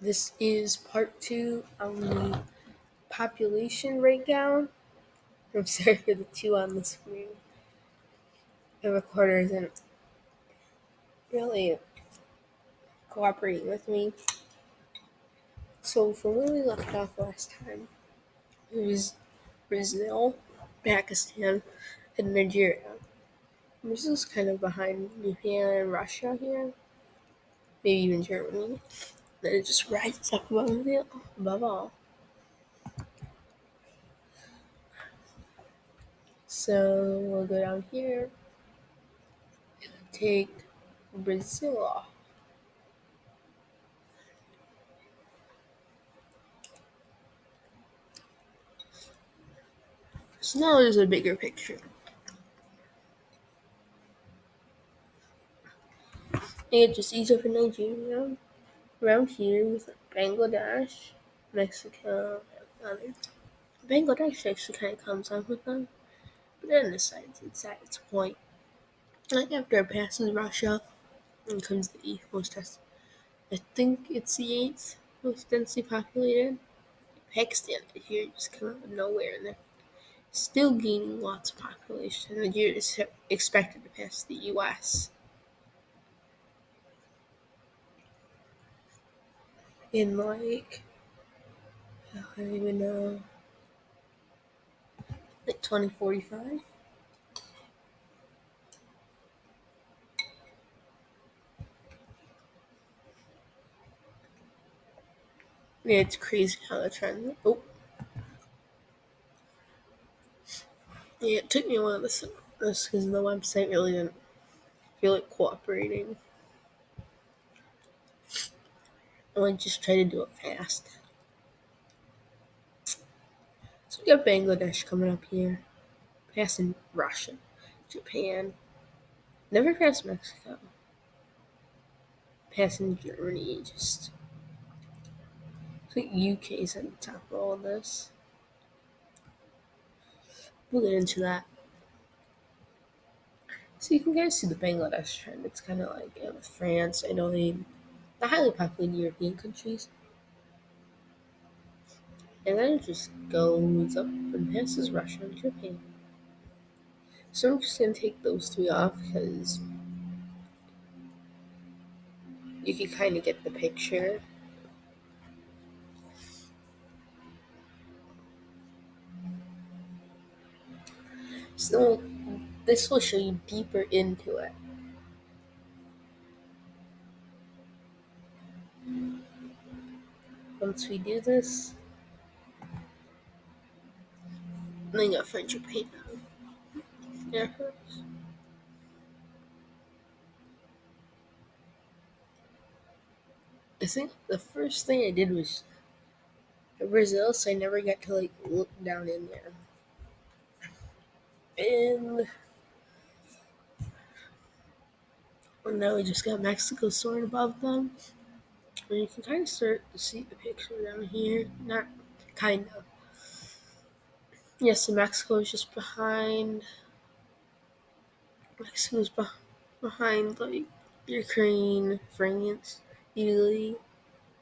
This is part two on the population breakdown. I'm sorry for the two on the screen. The recorder isn't really cooperating with me. So from where we left off last time, it was Brazil, Pakistan, and Nigeria. Brazil's kind of behind Japan and Russia here, maybe even Germany. Then it just rises up above all. So we'll go down here, take Brazil off. So now there's a bigger picture. And just Egypt and Nigeria. Around here with Bangladesh, Mexico, and others. Bangladesh actually kind of comes up with them, but then decides it's at its point. Like after it passes Russia and comes the eighth most densely. I think it's the eighth most densely populated. Pakistan here just come out of nowhere and they're still gaining lots of population. Nigeria is expected to pass the US in I don't even know, like 2045. Yeah, it's crazy how they're trying to. Oh, yeah, it took me a while to set this because the website really didn't feel like cooperating. I just try to do it fast. So we got Bangladesh coming up here, passing Russia, Japan, never past Mexico, passing Germany. Just I think UK's at the top of all this. We'll get into that. So you can kind of see the Bangladesh trend. It's kind of like with France. I know the highly populated European countries. And then it just goes up and passes Russia and Japan. So I'm just going to take those three off because you can kind of get the picture. So this will show you deeper into it. Once we do this, then you got for Japan. Yeah. I think the first thing I did was Brazil, so I never got to look down in there. And now we just got Mexico soaring above them. And you can kind of start to see the picture down here. Not kind of. Yes, so Mexico is just behind. Mexico's behind Ukraine, France, Italy,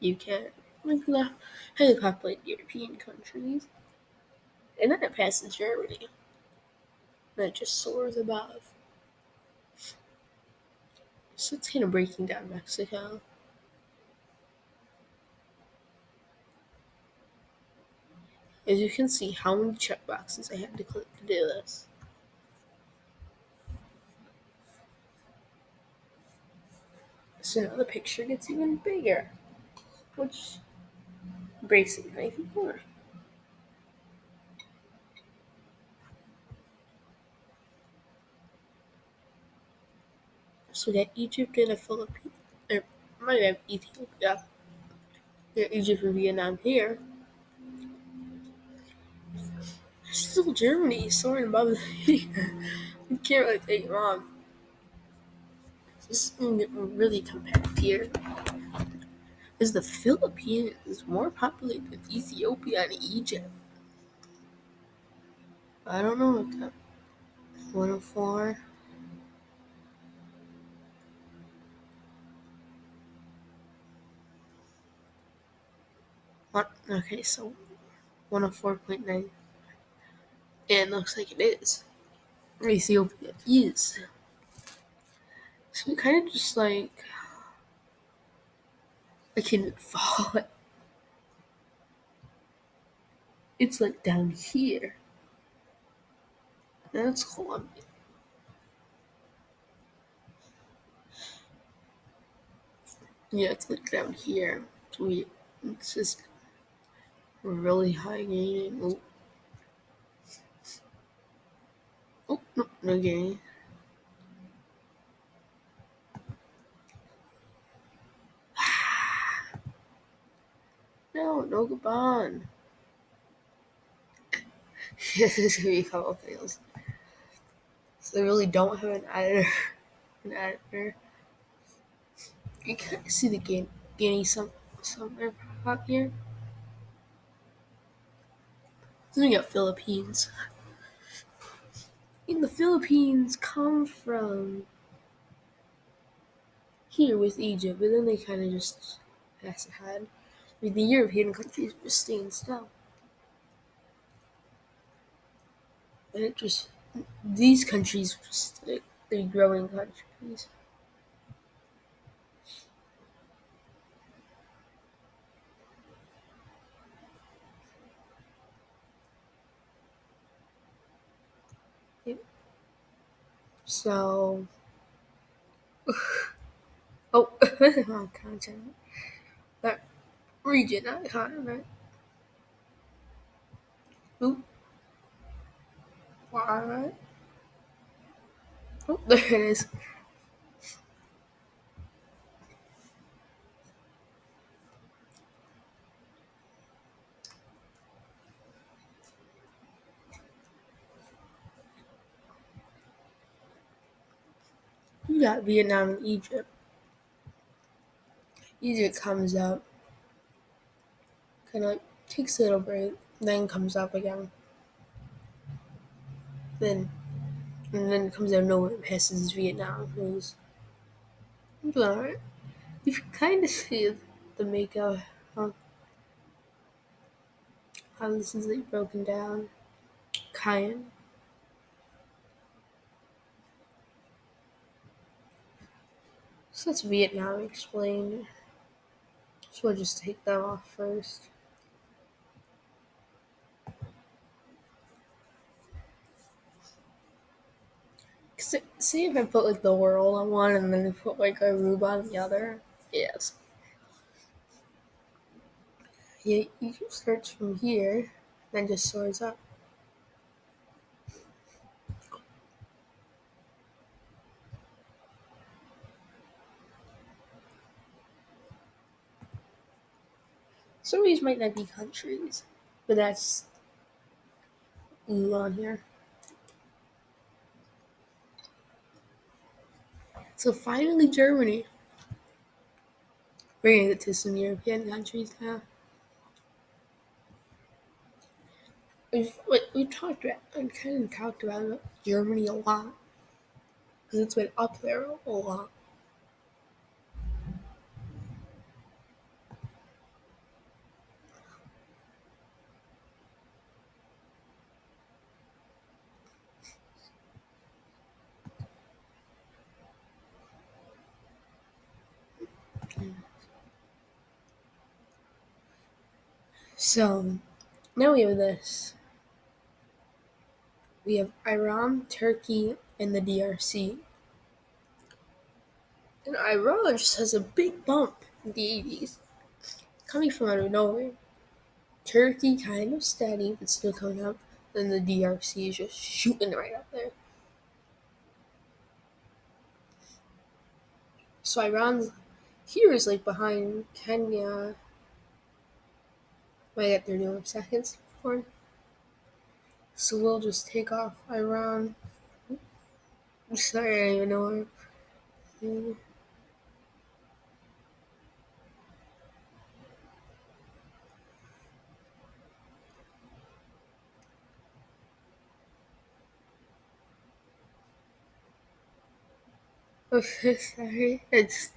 UK, like the highly populated European countries. And then it passes Germany. And it just soars above. So it's kind of breaking down Mexico. As you can see how many checkboxes I had to click to do this. So now the picture gets even bigger, which breaks it even more. So we got Egypt and the Philippines, or might have Ethiopia. We got Egypt and Vietnam here. Still Germany soaring above the You can't really take it wrong. This is going to get really compact here. Is the Philippines more populated than Ethiopia and Egypt? I don't know what that 104. Okay, so 104.9. And it looks like it is. Ethiopia is. So we kind of just like I can follow it. It's like down here. That's Colombia. Yeah, it's like down here. It's just really high gain. Oh, oh, no, no gain. No, no Gabon. Yes, there's gonna be a couple fails. So they really don't have an editor. An editor. You can see the Guinea somewhere out here. Then we got Philippines. And the Philippines come from here with Egypt, but then they kind of just pass ahead. I mean, the European countries were staying still. And it just, these countries were just like, they're growing countries. So, oh, wrong continent. That region, not continent. Oop, what? Oh, there it is. You got Vietnam and Egypt. Egypt comes up, kind of takes a little break, then comes up again. Then, and then comes out of nowhere and passes Vietnam, who's doing alright. You can kind of see the makeup, how, how this is like broken down. Kind. So that's Vietnam explained. So we'll just take them off first. Cause see if I put like the world on one and then I put like Aruba on the other. Yes. Yeah, you can start from here, then just soars up. Some of these might not be countries, but that's on here. So finally, Germany. We're gonna get to some European countries now. We've talked about, I kind of talked about Germany a lot because it's been up there a lot. So now we have this. We have Iran, Turkey, and the DRC. And Iran just has a big bump in the 80s, coming from out of nowhere. Turkey kind of steady, but still coming up. And the DRC is just shooting right up there. So Iran's here is like behind Kenya. I get 30 more seconds before. So we'll just take off Iran. Sorry, I don't even know where. Okay, sorry. It's